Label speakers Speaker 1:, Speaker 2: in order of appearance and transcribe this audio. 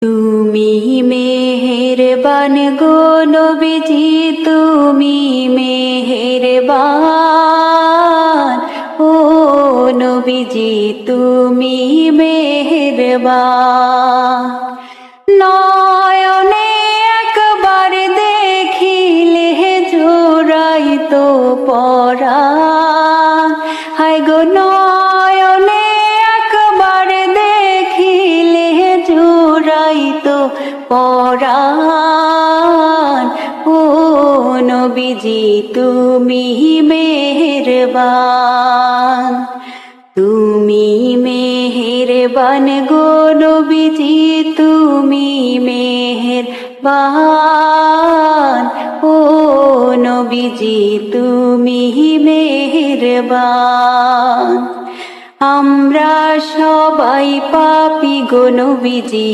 Speaker 1: তুমি মেহেরবান গো নবীজি, তুমি মেহেরবান, ও নবীজি তুমি মেহেরবান। নয়নে একবার দেখিলে জুড়াইতো পরাণ, হায় গো নয়নে একবার দেখিলে জুড়াইতো পরাণ, ও নবীজি তুমি মেহেরবান। তুমি মেহেরবান গো নবীজি, তুমি মেহেরবান, ও নবীজি তুমি মেহেরবান। আমরা সবাই পাপী গো নবীজি,